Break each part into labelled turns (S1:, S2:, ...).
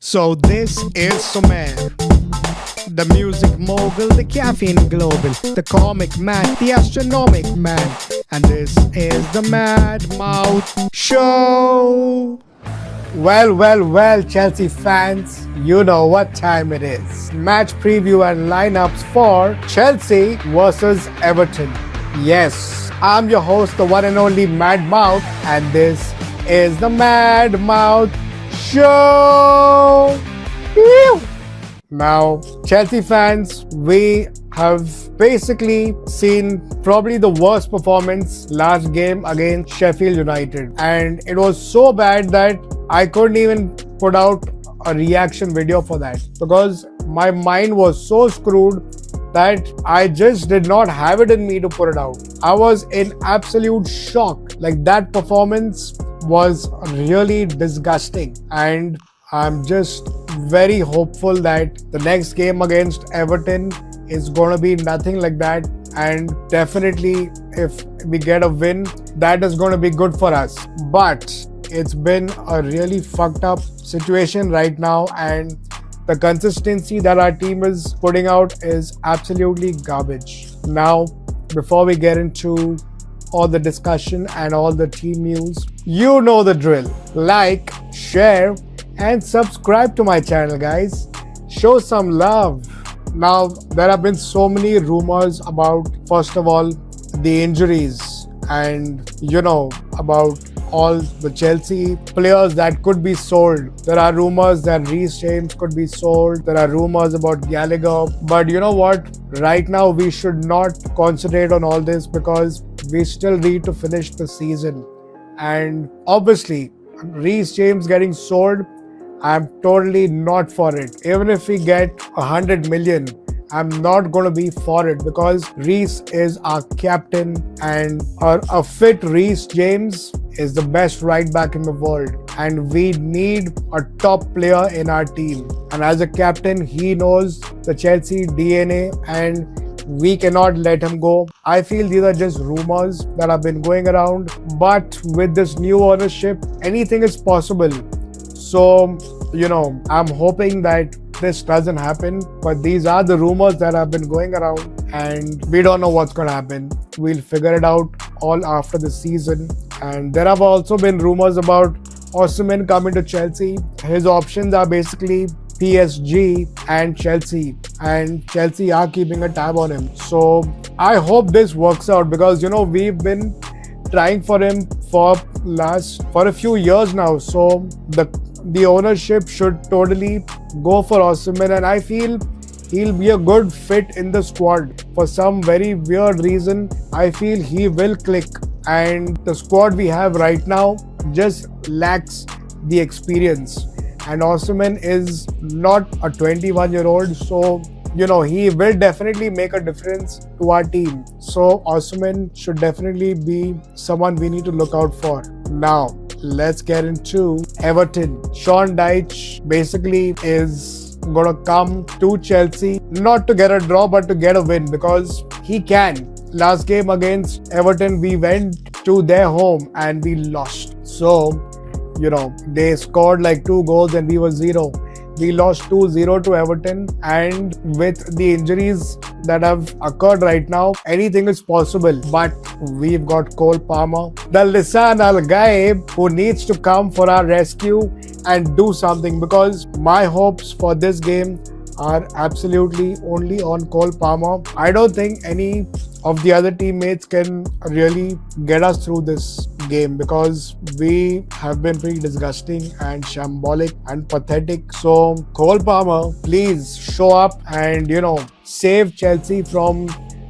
S1: So this is Sumer, the music mogul, the caffeine global, the comic man, the astronomic man, and this is the Mad Mouth Show. Well, Chelsea fans, you know what time it is. Match preview and lineups for Chelsea versus Everton. Yes, I'm your host, the one and only Mad Mouth, and this is the Mad Mouth Show. Phew. Now, Chelsea fans, we have basically seen probably the worst performance last game against Sheffield United. And it was so bad that I couldn't even put out a reaction video for that because my mind was so screwed that I just did not have it in me to put it out. I was in absolute shock. Like, that performance was really disgusting, and I'm just very hopeful that the next game against Everton is going to be nothing like that, and definitely if we get a win, that is going to be good for us. But it's been a really fucked up situation right now, and the consistency that our team is putting out is absolutely garbage. Now, before we get into all the discussion and all the team news, you know the drill. Like, share, and subscribe to my channel, guys. Show some love. Now, there have been so many rumors about, first of all, the injuries and, about all the Chelsea players that could be sold. There are rumors that Reece James could be sold. There are rumors about Gallagher. But you know what? Right now, we should not concentrate on all this because we still need to finish the season. And obviously, Reece James getting sold, I'm totally not for it. Even if we get 100 million, I'm not going to be for it because Reece is our captain, and a fit Reece James is the best right back in the world, and we need a top player in our team. And as a captain, he knows the Chelsea DNA, and we cannot let him go. I feel these are just rumors that have been going around, but with this new ownership, anything is possible. So, I'm hoping that this doesn't happen, but these are the rumors that have been going around, and we don't know what's going to happen. We'll figure it out all after the season. And there have also been rumors about Osimhen coming to Chelsea. His options are basically PSG and Chelsea are keeping a tab on him. So I hope this works out because, we've been trying for him for a few years now. So the ownership should totally go for Osimhen, and I feel he'll be a good fit in the squad. For some very weird reason, I feel he will click, and the squad we have right now just lacks the experience. And Osimhen is not a 21-year-old, so he will definitely make a difference to our team. So Osimhen should definitely be someone we need to look out for. Now, let's get into Everton. Sean Dyche basically is going to come to Chelsea, not to get a draw, but to get a win because he can. Last game against Everton, we went to their home and we lost. So, they scored like 2 goals and we were 0. We lost 2-0 to Everton, and with the injuries that have occurred right now, anything is possible. But we've got Cole Palmer, the Lisan Al Gaib, who needs to come for our rescue and do something, because my hopes for this game are absolutely only on Cole Palmer. I don't think any of the other teammates can really get us through this game because we have been pretty disgusting and shambolic and pathetic. So Cole Palmer, please show up and save Chelsea from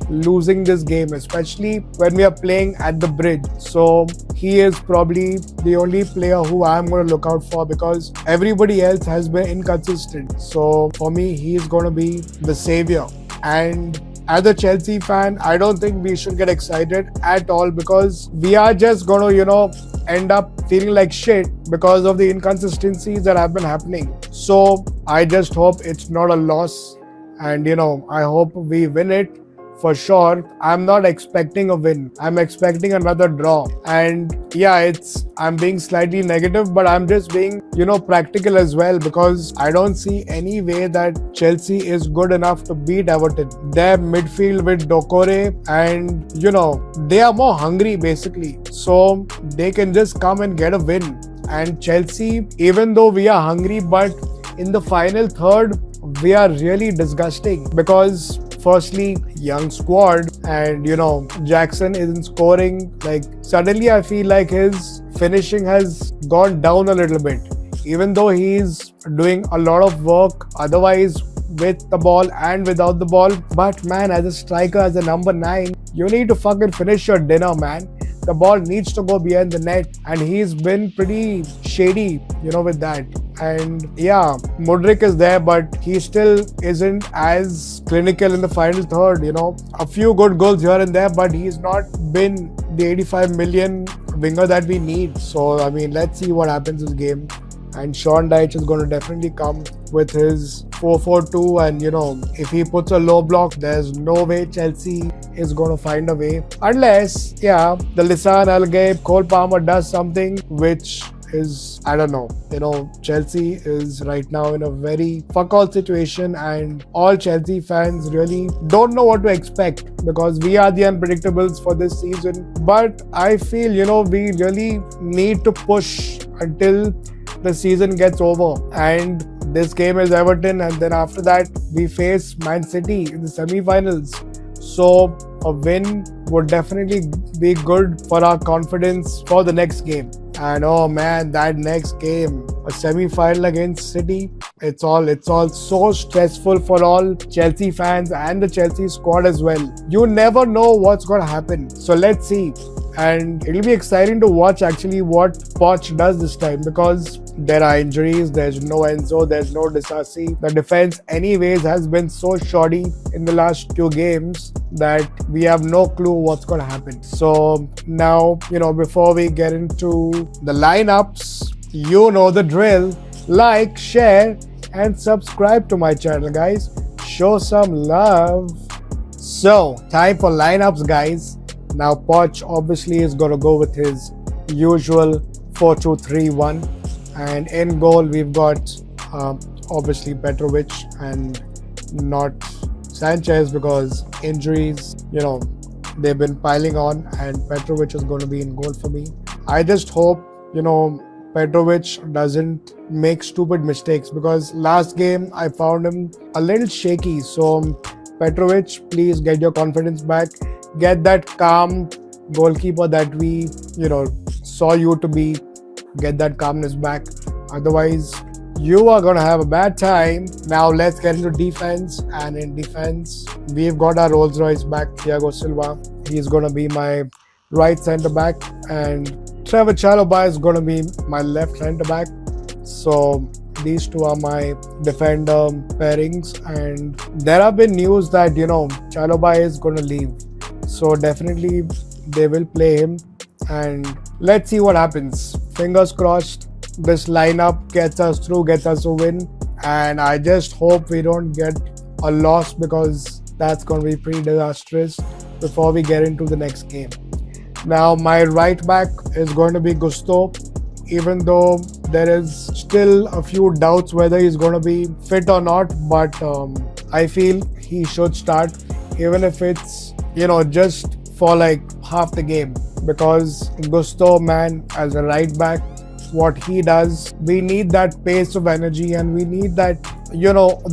S1: losing this game, especially when we are playing at the Bridge. So he is probably the only player who I'm going to look out for because everybody else has been inconsistent. So for me, he's going to be the savior. And as a Chelsea fan, I don't think we should get excited at all because we are just going to, end up feeling like shit because of the inconsistencies that have been happening. So I just hope it's not a loss, and I hope we win it for sure. I'm not expecting a win. I'm expecting another draw. And yeah, I'm being slightly negative, but I'm just being, practical as well, because I don't see any way that Chelsea is good enough to beat Everton. Their midfield with Dokore and, they are more hungry basically. So they can just come and get a win. And Chelsea, even though we are hungry, but in the final third, we are really disgusting because firstly, young squad, and Jackson isn't scoring. Like, suddenly I feel like his finishing has gone down a little bit, even though he's doing a lot of work otherwise with the ball and without the ball. But man, as a striker, as a number 9, you need to fucking finish your dinner, man. The ball needs to go behind the net, and he's been pretty shady, with that. And yeah, Mudryk is there, but he still isn't as clinical in the final third. A few good goals here and there, but he's not been the 85 million winger that we need. So I mean, let's see what happens this game. And Sean Dyche is going to definitely come with his 4-4-2, and if he puts a low block, there's no way Chelsea is going to find a way, unless the Lisan Al-Gaib, Cole Palmer does something which is, I don't know. Chelsea is right now in a very fuck all situation, and all Chelsea fans really don't know what to expect because we are the unpredictables for this season. But I feel, we really need to push until the season gets over. And this game is Everton, and then after that we face Man City in the semi-finals. So a win would definitely be good for our confidence for the next game. And oh man, that next game, a semi-final against City, it's all so stressful for all Chelsea fans and the Chelsea squad as well. You never know what's going to happen. So let's see. And it'll be exciting to watch actually what Poch does this time, because there are injuries. There's no Enzo, there's no Disasi. The defense anyways has been so shoddy in the last 2 games that we have no clue what's going to happen. So now, before we get into the lineups, you know the drill. Like, share and subscribe to my channel, guys. Show some love. So, time for lineups, guys. Now, Poch obviously is going to go with his usual 4-2-3-1. And in goal, we've got obviously Petrovic and not Sanchez, because injuries, they've been piling on, and Petrovic is going to be in goal for me. I just hope, Petrovic doesn't make stupid mistakes, because last game I found him a little shaky. So Petrovic, please get your confidence back. Get that calm goalkeeper that we, saw you to be. Get that calmness back. Otherwise, you are going to have a bad time. Now, let's get into defense. And in defense, we've got our Rolls Royce back, Thiago Silva. He's going to be my right centre back. And Trevor Chalobah is going to be my left centre back. So these two are my defender pairings. And there have been news that, Chalobah is going to leave. So definitely they will play him, and let's see what happens. Fingers crossed this lineup gets us through, gets us a win, and I just hope we don't get a loss, because that's going to be pretty disastrous before we get into the next game. Now my right back is going to be Gusto, even though there is still a few doubts whether he's going to be fit or not, but I feel he should start, even if it's just for like half the game, because Gusto, man, as a right back, what he does, we need that pace of energy, and we need that,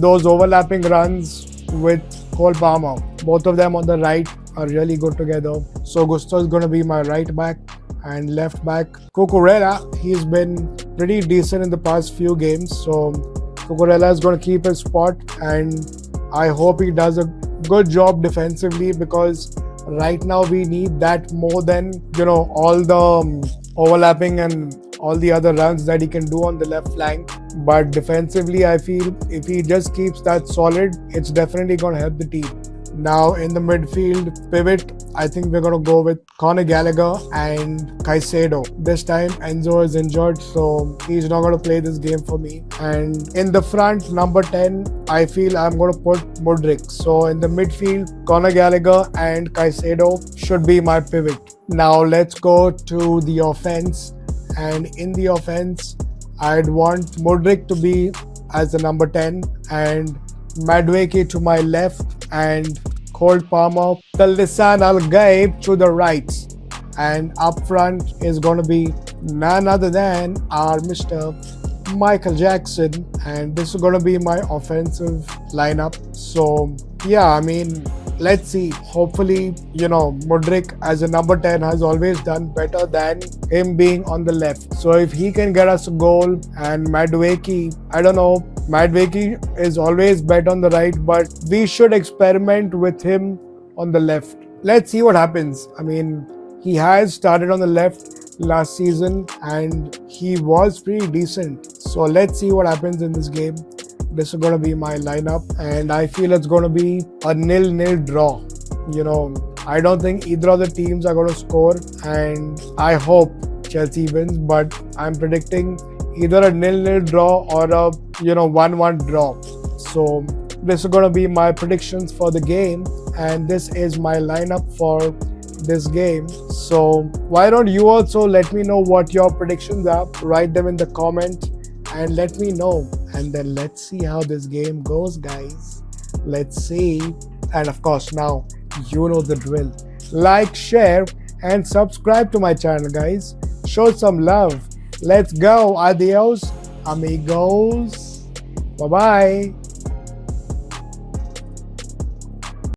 S1: those overlapping runs with Cole Palmer. Both of them on the right are really good together. So Gusto is going to be my right back. And left back, Cucurella, he's been pretty decent in the past few games. So Cucurella is going to keep his spot, and I hope he does a good job defensively, because right now we need that more than all the overlapping and all the other runs that he can do on the left flank. But defensively, I feel if he just keeps that solid, it's definitely going to help the team. Now in the midfield pivot, I think we're gonna go with Conor Gallagher and Caicedo. This time Enzo is injured, so he's not gonna play this game for me. And in the front, number 10, I feel I'm gonna put Mudryk. So in the midfield, Conor Gallagher and Caicedo should be my pivot. Now let's go to the offense. And in the offense, I'd want Mudryk to be as the number 10 and Madueke to my left and Cole Palmer, the Lisan Al Gaib to the right. And up front is going to be none other than our Mr. Michael Jackson. And this is going to be my offensive lineup. So, yeah, I mean, let's see. Hopefully, Mudryk as a number 10 has always done better than him being on the left. So if he can get us a goal, and Madueke, I don't know, Madueke is always better on the right, but we should experiment with him on the left. Let's see what happens. I mean, he has started on the left last season and he was pretty decent. So let's see what happens in this game. This is going to be my lineup, and I feel it's going to be a 0-0 draw. I don't think either of the teams are going to score, and I hope Chelsea wins, but I'm predicting either a 0-0 draw or a 1-1 draw. So this is going to be my predictions for the game, and this is my lineup for this game. So why don't you also let me know what your predictions are? Write them in the comment and let me know, and then let's see how this game goes, guys. Let's see. And of course, now you know the drill. Like, share and subscribe to my channel, guys. Show some love. Let's go. Adios, amigos. Bye bye.